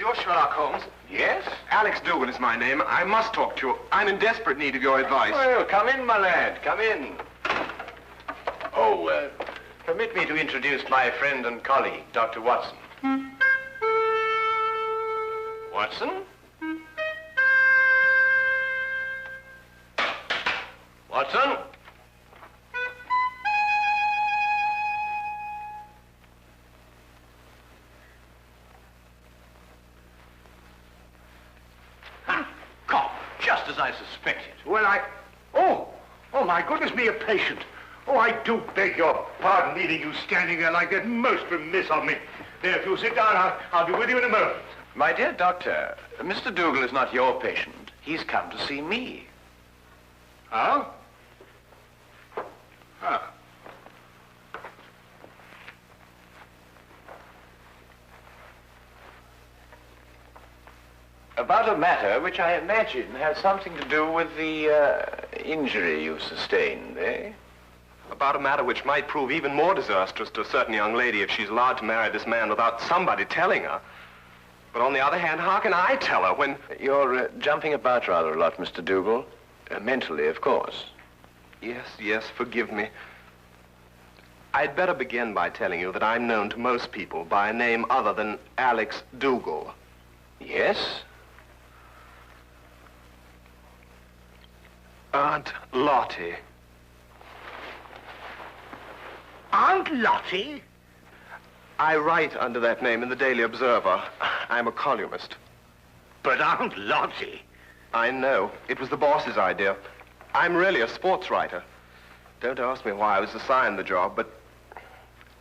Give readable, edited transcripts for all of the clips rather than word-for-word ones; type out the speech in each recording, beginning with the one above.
You're Sherlock Holmes? Yes? Alex Dougal is my name. I must talk to you. I'm in desperate need of your advice. Well, come in, my lad. Come in. Oh, permit me to introduce my friend and colleague, Dr. Watson. Watson? Watson? Cough, just as I suspected. Well, Oh, my goodness me, a patient. Oh, I do beg your pardon leaving you standing there like that. Most remiss of me. There, if you'll sit down, I'll be with you in a moment. My dear doctor, Mr. Dougal is not your patient. He's come to see me. Oh? Huh. About a matter which I imagine has something to do with the injury you sustained, eh? About a matter which might prove even more disastrous to a certain young lady if she's allowed to marry this man without somebody telling her. But on the other hand, how can I tell her when... You're jumping about rather a lot, Mr. Dougal. Mentally, of course. Yes, forgive me. I'd better begin by telling you that I'm known to most people by a name other than Alex Dougal. Yes? Aunt Lottie. Aunt Lottie? I write under that name in the Daily Observer. I'm a columnist. But Aunt Lottie? I know. It was the boss's idea. I'm really a sports writer. Don't ask me why I was assigned the job, but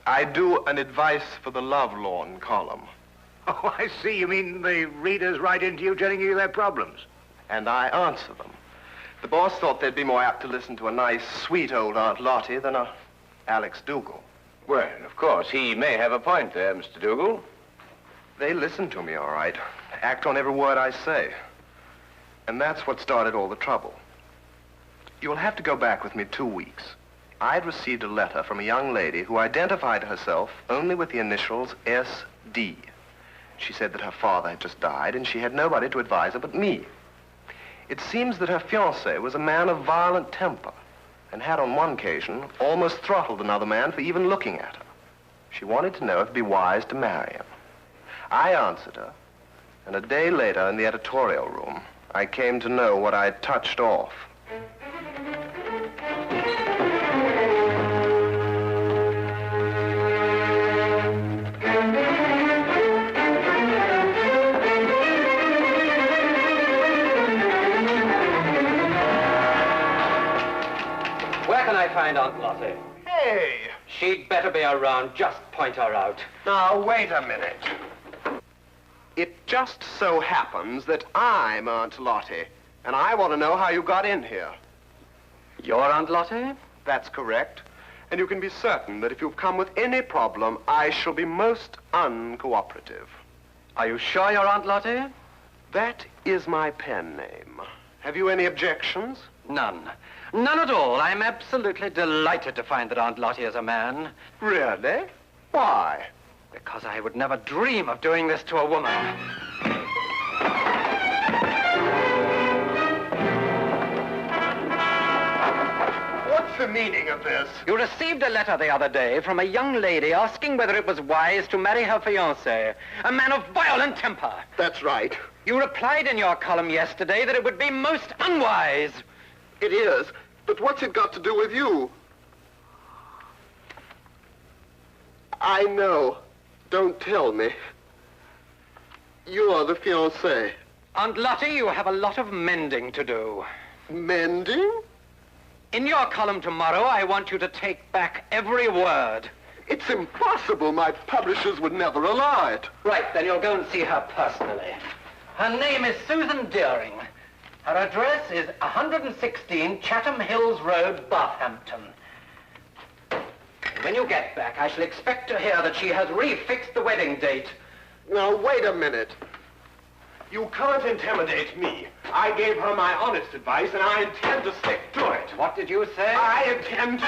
I do an advice for the lovelorn column. Oh, I see. You mean the readers write into you telling you their problems? And I answer them. The boss thought they'd be more apt to listen to a nice, sweet old Aunt Lottie than a Alex Dougal. Well, of course, he may have a point there, Mr. Dougal. They listen to me, all right. Act on every word I say. And that's what started all the trouble. You'll have to go back with me 2 weeks. I'd received a letter from a young lady who identified herself only with the initials S.D. She said that her father had just died and she had nobody to advise her but me. It seems that her fiancé was a man of violent temper and had on one occasion almost throttled another man for even looking at her. She wanted to know if it'd be wise to marry him. I answered her, and a day later in the editorial room, I came to know what I'd touched off. Where can I find Aunt Lottie? Hey! She'd better be around. Just point her out. Now, wait a minute. It just so happens that I'm Aunt Lottie, and I want to know how you got in here. You're Aunt Lottie? That's correct. And you can be certain that if you've come with any problem, I shall be most uncooperative. Are you sure you're Aunt Lottie? That is my pen name. Have you any objections? None. None at all. I'm absolutely delighted to find that Aunt Lottie is a man. Really? Why? Because I would never dream of doing this to a woman. What's the meaning of this? You received a letter the other day from a young lady asking whether it was wise to marry her fiancé, a man of violent temper. That's right. You replied in your column yesterday that it would be most unwise. It is. But what's it got to do with you? I know. Don't tell me. You're the fiancé. Aunt Lottie, you have a lot of mending to do. Mending? In your column tomorrow, I want you to take back every word. It's impossible. My publishers would never allow it. Right, then you'll go and see her personally. Her name is Susan Deering. Her address is 116 Chatham Hills Road, Bathampton. When you get back, I shall expect to hear that she has refixed the wedding date. Now, wait a minute. You can't intimidate me. I gave her my honest advice, and I intend to stick to it. What did you say? I intend to...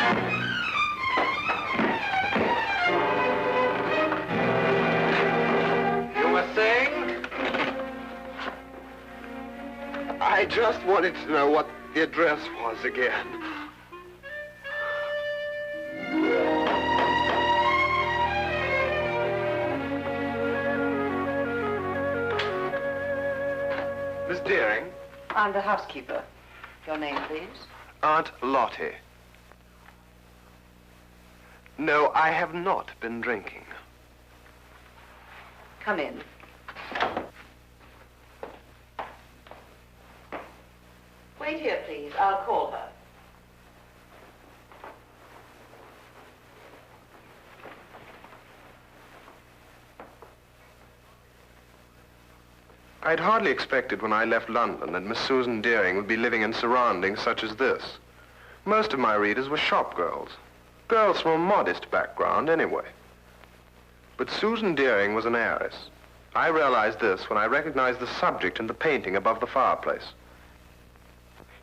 You were saying? I just wanted to know what the address was again. Miss Deering? I'm the housekeeper. Your name, please? Aunt Lottie. No, I have not been drinking. Come in. Wait here, please. I'll call her. I'd hardly expected when I left London that Miss Susan Deering would be living in surroundings such as this. Most of my readers were shop girls. Girls from a modest background, anyway. But Susan Deering was an heiress. I realized this when I recognized the subject in the painting above the fireplace.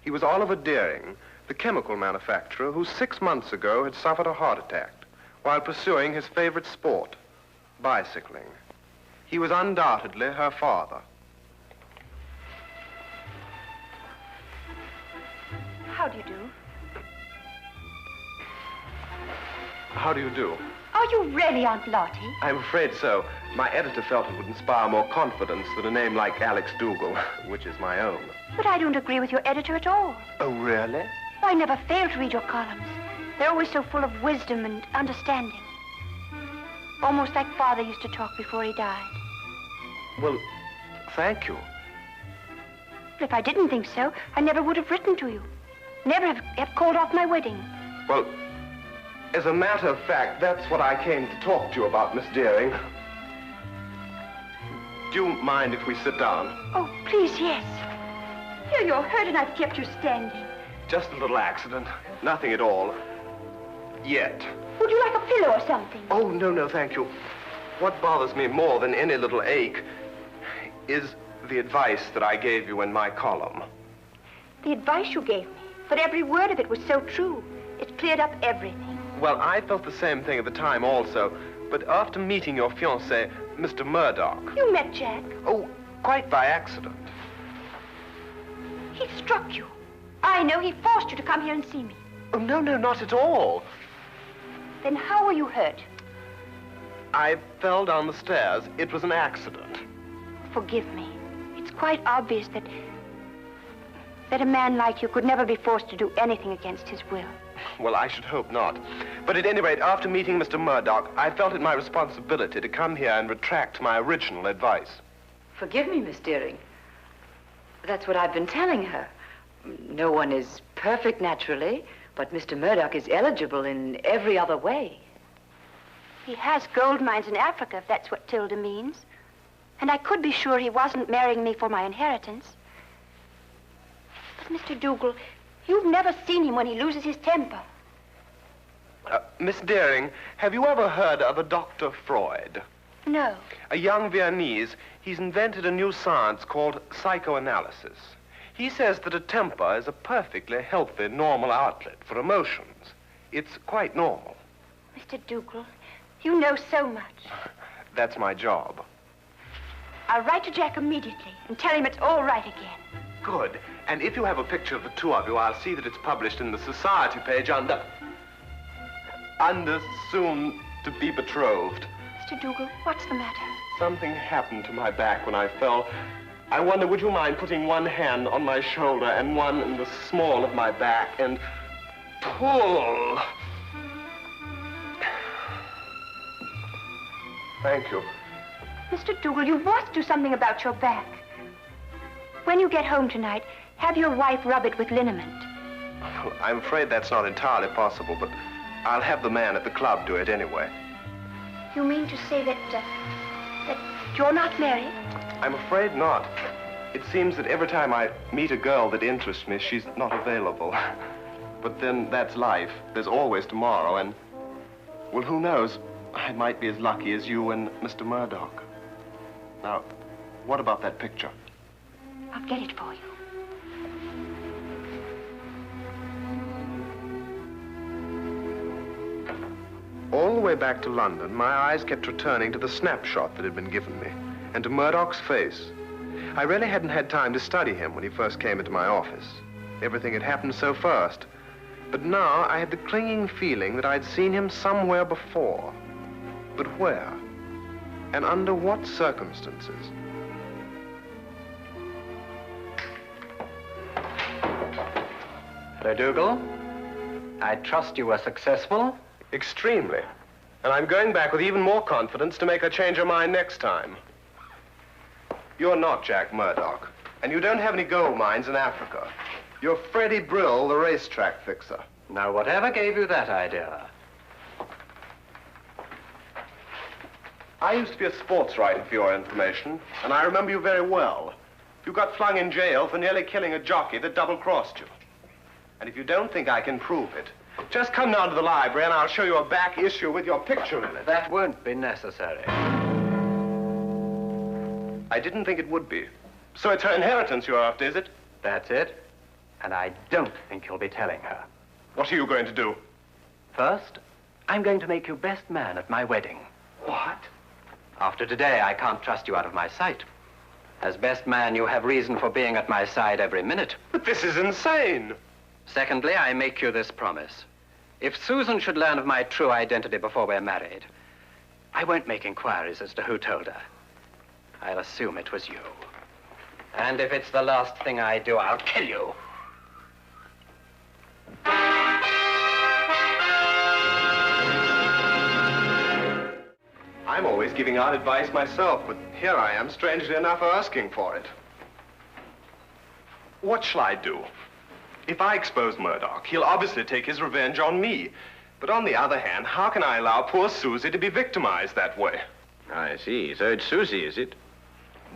He was Oliver Deering, the chemical manufacturer who 6 months ago had suffered a heart attack while pursuing his favorite sport, bicycling. He was undoubtedly her father. How do you do? How do you do? Are you really Aunt Lottie? I'm afraid so. My editor felt it would inspire more confidence than a name like Alex Dougal, which is my own. But I don't agree with your editor at all. Oh, really? I never fail to read your columns. They're always so full of wisdom and understanding. Almost like Father used to talk before he died. Well, thank you. But if I didn't think so, I never would have written to you. Never have called off my wedding. Well, as a matter of fact, that's what I came to talk to you about, Miss Deering. Do you mind if we sit down? Oh, please, yes. Here, you're hurt and I've kept you standing. Just a little accident. Nothing at all. Yet. Would you like a pillow or something? Oh, no, thank you. What bothers me more than any little ache is the advice that I gave you in my column. The advice you gave me, but every word of it was so true. It cleared up everything. Well, I felt the same thing at the time also, but after meeting your fiancé, Mr. Murdoch... You met Jack? Oh, quite by accident. He struck you. I know he forced you to come here and see me. Oh, no, not at all. Then how were you hurt? I fell down the stairs. It was an accident. Forgive me. It's quite obvious that a man like you could never be forced to do anything against his will. Well, I should hope not. But at any rate, after meeting Mr. Murdoch, I felt it my responsibility to come here and retract my original advice. Forgive me, Miss Deering. That's what I've been telling her. No one is perfect naturally, but Mr. Murdoch is eligible in every other way. He has gold mines in Africa, if that's what Tilda means. And I could be sure he wasn't marrying me for my inheritance. But, Mr. Dougal, you've never seen him when he loses his temper. Miss Deering, have you ever heard of a Dr. Freud? No. A young Viennese. He's invented a new science called psychoanalysis. He says that a temper is a perfectly healthy, normal outlet for emotions. It's quite normal. Mr. Dougal, you know so much. That's my job. I'll write to Jack immediately and tell him it's all right again. Good. And if you have a picture of the two of you, I'll see that it's published in the society page under soon to be betrothed. Mr. Dougal, what's the matter? Something happened to my back when I fell. I wonder, would you mind putting one hand on my shoulder and one in the small of my back and pull? Thank you. Mr. Dougal, you must do something about your back. When you get home tonight, have your wife rub it with liniment. Well, I'm afraid that's not entirely possible, but I'll have the man at the club do it anyway. You mean to say that you're not married? I'm afraid not. It seems that every time I meet a girl that interests me, she's not available. But then that's life. There's always tomorrow, and, well, who knows? I might be as lucky as you and Mr. Murdoch. Now, what about that picture? I'll get it for you. All the way back to London, my eyes kept returning to the snapshot that had been given me, and to Murdoch's face. I really hadn't had time to study him when he first came into my office. Everything had happened so fast. But now I had the clinging feeling that I'd seen him somewhere before. But where? And under what circumstances? Hello, Dougal. I trust you were successful. Extremely. And I'm going back with even more confidence to make her change her mind next time. You're not Jack Murdoch, and you don't have any gold mines in Africa. You're Freddie Brill, the racetrack fixer. Now, whatever gave you that idea? I used to be a sports writer, for your information, and I remember you very well. You got flung in jail for nearly killing a jockey that double-crossed you. And if you don't think I can prove it, just come down to the library and I'll show you a back issue with your picture in it. That won't be necessary. I didn't think it would be. So it's her inheritance you're after, is it? That's it. And I don't think you'll be telling her. What are you going to do? First, I'm going to make you best man at my wedding. What? After today, I can't trust you out of my sight. As best man, you have reason for being at my side every minute. But this is insane. Secondly, I make you this promise. If Susan should learn of my true identity before we're married, I won't make inquiries as to who told her. I'll assume it was you. And if it's the last thing I do, I'll kill you. I'm always giving out advice myself, but here I am, strangely enough, asking for it. What shall I do? If I expose Murdoch, he'll obviously take his revenge on me. But on the other hand, how can I allow poor Susie to be victimized that way? I see. So it's Susie, is it?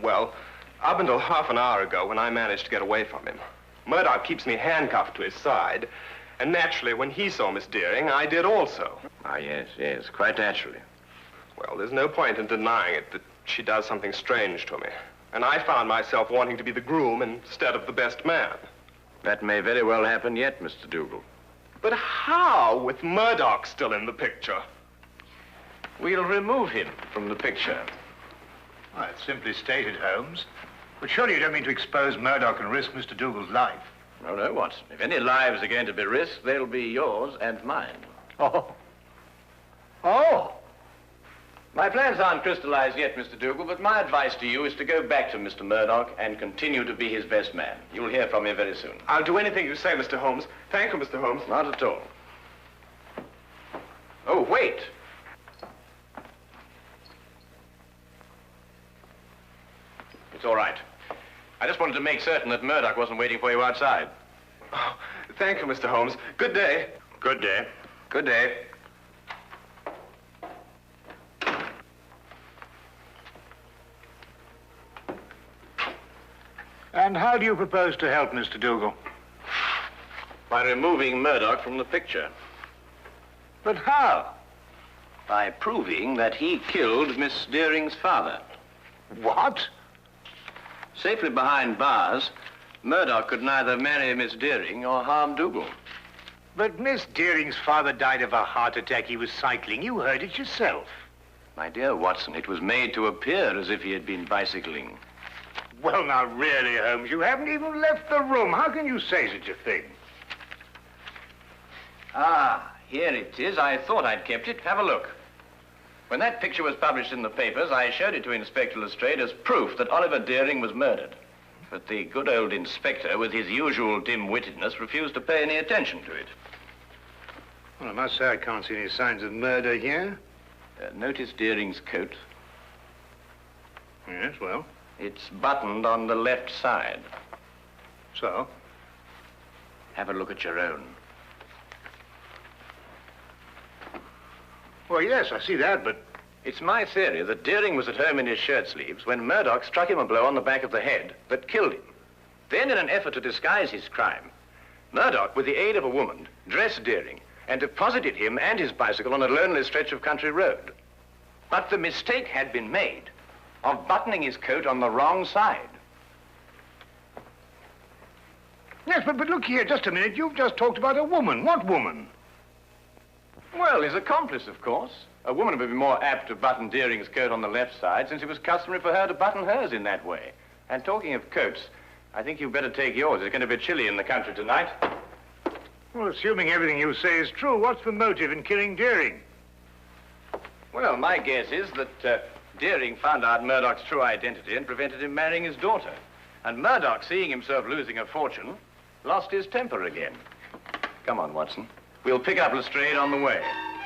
Well, up until half an hour ago when I managed to get away from him. Murdoch keeps me handcuffed to his side. And naturally, when he saw Miss Deering, I did also. Ah, yes, yes, quite naturally. Well, there's no point in denying it that she does something strange to me. And I found myself wanting to be the groom instead of the best man. That may very well happen yet, Mr. Dougal. But how, with Murdoch still in the picture? We'll remove him from the picture. Well, it's simply stated, Holmes. But surely you don't mean to expose Murdoch and risk Mr. Dougal's life. No, no, Watson. If any lives are going to be risked, they'll be yours and mine. Oh. Oh! My plans aren't crystallized yet, Mr. Dougal, but my advice to you is to go back to Mr. Murdoch and continue to be his best man. You'll hear from me very soon. I'll do anything you say, Mr. Holmes. Thank you, Mr. Holmes. Not at all. Oh, wait. It's all right. I just wanted to make certain that Murdoch wasn't waiting for you outside. Oh, thank you, Mr. Holmes. Good day. Good day. Good day. And how do you propose to help Mr. Dougal? By removing Murdoch from the picture. But how? By proving that he killed Miss Deering's father. What? Safely behind bars, Murdoch could neither marry Miss Deering or harm Dougal. But Miss Deering's father died of a heart attack. He was cycling. You heard it yourself. My dear Watson, it was made to appear as if he had been bicycling. Well, now, really, Holmes, you haven't even left the room. How can you say such a thing? Ah, here it is. I thought I'd kept it. Have a look. When that picture was published in the papers, I showed it to Inspector Lestrade as proof that Oliver Deering was murdered. But the good old inspector, with his usual dim-wittedness, refused to pay any attention to it. Well, I must say I can't see any signs of murder here. Notice Deering's coat. Yes, well. It's buttoned on the left side. So? Have a look at your own. Well, yes, I see that, but... It's my theory that Deering was at home in his shirt sleeves when Murdoch struck him a blow on the back of the head that killed him. Then, in an effort to disguise his crime, Murdoch, with the aid of a woman, dressed Deering and deposited him and his bicycle on a lonely stretch of country road. But the mistake had been made of buttoning his coat on the wrong side. Yes, but look here, just a minute. You've just talked about a woman. What woman? Well, his accomplice, of course. A woman would be more apt to button Deering's coat on the left side, since it was customary for her to button hers in that way. And talking of coats, I think you'd better take yours. It's going to be chilly in the country tonight. Well, assuming everything you say is true, what's the motive in killing Deering? Well, my guess is that Deering found out Murdoch's true identity and prevented him marrying his daughter. And Murdoch, seeing himself losing a fortune, lost his temper again. Come on, Watson. We'll pick up Lestrade on the way.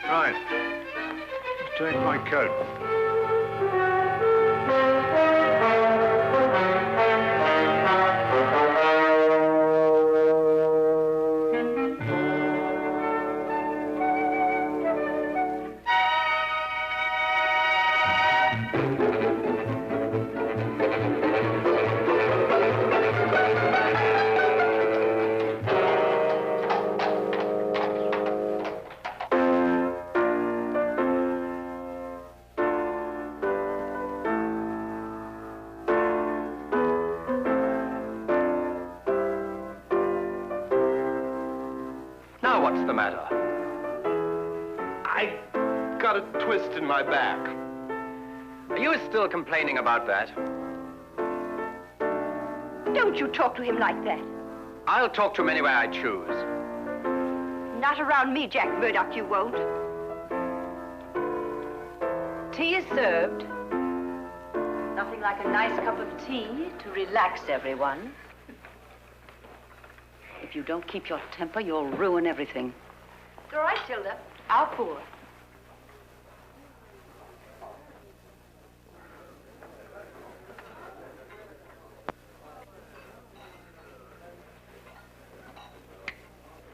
Right. Take my coat. What's the matter? I got a twist in my back. Are you still complaining about that? Don't you talk to him like that. I'll talk to him any way I choose. Not around me, Jack Murdoch, you won't. Tea is served. Nothing like a nice cup of tea to relax everyone. If you don't keep your temper, you'll ruin everything. It's all right, Tilda. I'll pour.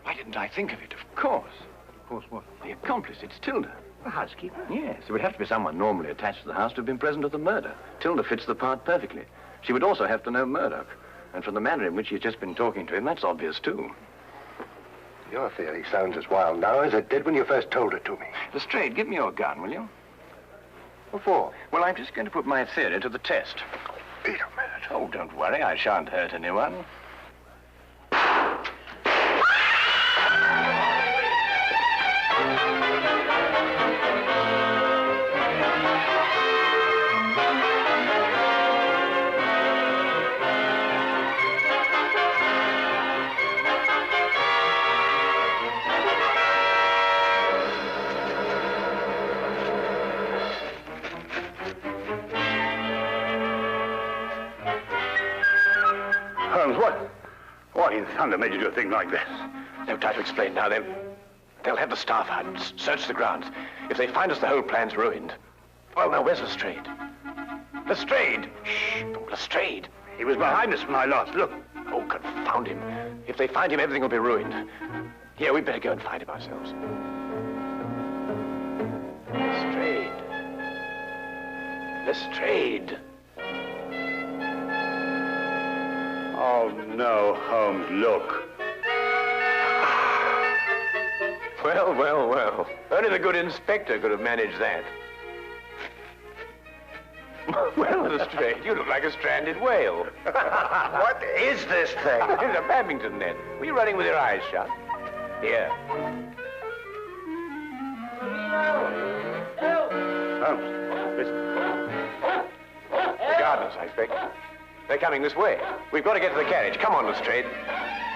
Why didn't I think of it? Of course. Of course, what? The accomplice, it's Tilda. The housekeeper? Yes, it would have to be someone normally attached to the house to have been present at the murder. Tilda fits the part perfectly. She would also have to know Murdoch. And from the manner in which she's just been talking to him, that's obvious, too. Your theory sounds as wild now as it did when you first told it to me. Lestrade, give me your gun, will you? What for? Well, I'm just going to put my theory to the test. Wait a minute. Oh, don't worry, I shan't hurt anyone. Holmes, what in thunder made you do a thing like this? No time to explain now. They'll have the staff out and search the grounds. If they find us, the whole plan's ruined. Well, now, where's Lestrade? Lestrade! Shh! Oh, Lestrade! He was behind us when I last looked. Oh, confound him. If they find him, everything will be ruined. Here, we'd better go and find him ourselves. Lestrade. Lestrade. Oh, no, Holmes, look. Well, well, well. Only the good inspector could have managed that. Well, Lestrade, you look like a stranded whale. What is this thing? It's a badminton net. Were you running with your eyes shut? Here. Holmes, listen. The gardeners, I expect. They're coming this way. We've got to get to the carriage. Come on, Lestrade.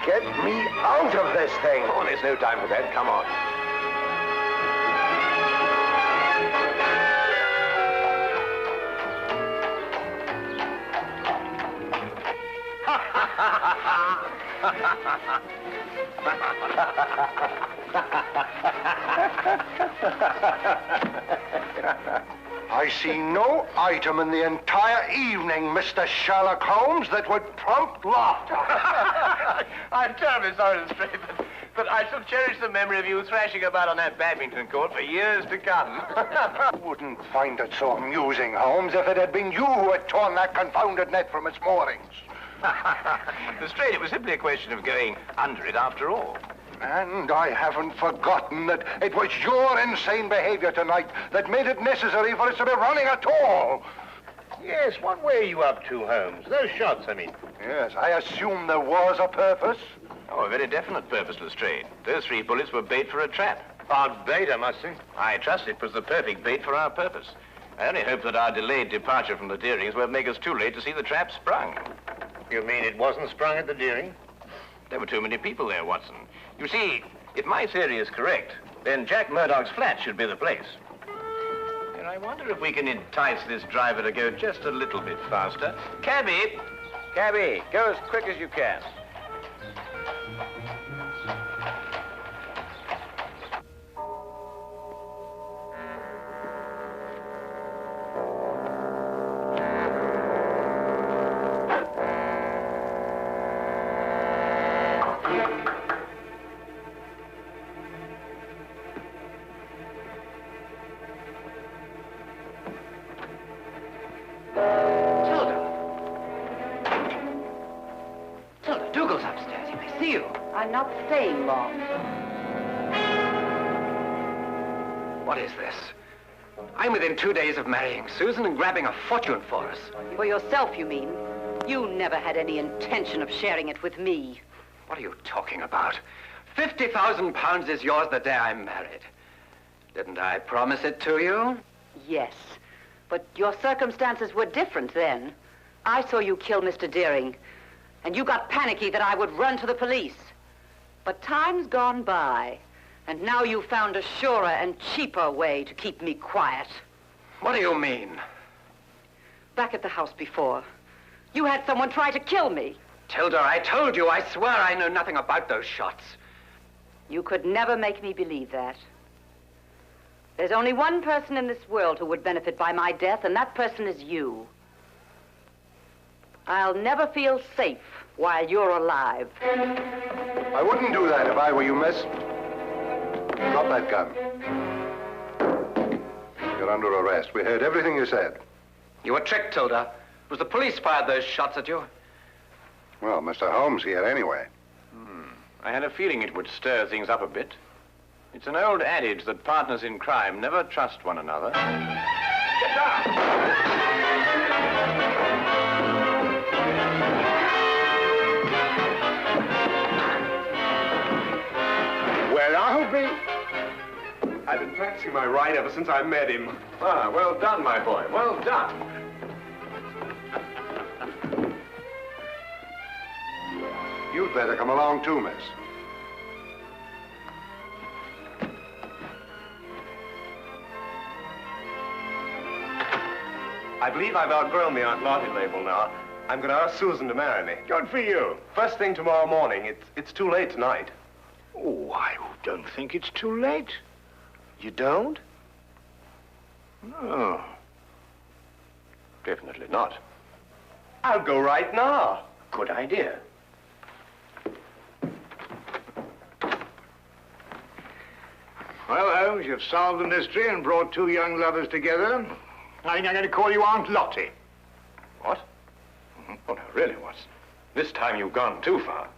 Get me out of this thing. Oh, there's no time for that. Come on. I see no item in the entire evening, Mr. Sherlock Holmes, that would prompt laughter. I'm terribly sorry, Lestrade, but I shall cherish the memory of you thrashing about on that badminton court for years to come. I wouldn't find it so amusing, Holmes, if it had been you who had torn that confounded net from its moorings. Lestrade, it was simply a question of going under it after all. And I haven't forgotten that it was your insane behavior tonight that made it necessary for us to be running at all. Yes, what were you up to, Holmes? Those shots, I mean. Yes, I assume there was a purpose. Oh, a very definite purpose, Lestrade. Those 3 bullets were bait for a trap. Hard bait, I must say. I trust it was the perfect bait for our purpose. I only hope that our delayed departure from the Deerings won't make us too late to see the trap sprung. You mean it wasn't sprung at the Deering? There were too many people there, Watson. You see, if my theory is correct, then Jack Murdoch's flat should be the place. And I wonder if we can entice this driver to go just a little bit faster. Cabby! Cabby, go as quick as you can. I'm not staying long. What is this? I'm within 2 days of marrying Susan and grabbing a fortune for us. For yourself, you mean? You never had any intention of sharing it with me. What are you talking about? 50,000 pounds is yours the day I'm married. Didn't I promise it to you? Yes, but your circumstances were different then. I saw you kill Mr. Deering, and you got panicky that I would run to the police. But time's gone by, and now you've found a surer and cheaper way to keep me quiet. What do you mean? Back at the house before, you had someone try to kill me. Tilda, I told you, I swear I know nothing about those shots. You could never make me believe that. There's only one person in this world who would benefit by my death, and that person is you. I'll never feel safe while you're alive. I wouldn't do that if I were you, miss. Drop that gun. You're under arrest. We heard everything you said. You were tricked, Tilda. It was the police fired those shots at you. Well, Mr. Holmes here anyway. I had a feeling it would stir things up a bit. It's an old adage that partners in crime never trust one another. Get down! Where are we? I've been practicing my ride ever since I met him. Ah, well done, my boy. Well done. You'd better come along too, miss. I believe I've outgrown the Aunt Lottie label now. I'm going to ask Susan to marry me. Good for you. First thing tomorrow morning. It's too late tonight. Oh, I don't think it's too late. You don't? No. Definitely not. I'll go right now. Good idea. Well, Holmes, you've solved the mystery and brought two young lovers together. I think I'm going to call you Aunt Lottie. What? Oh, no, really, Watson. This time you've gone too far.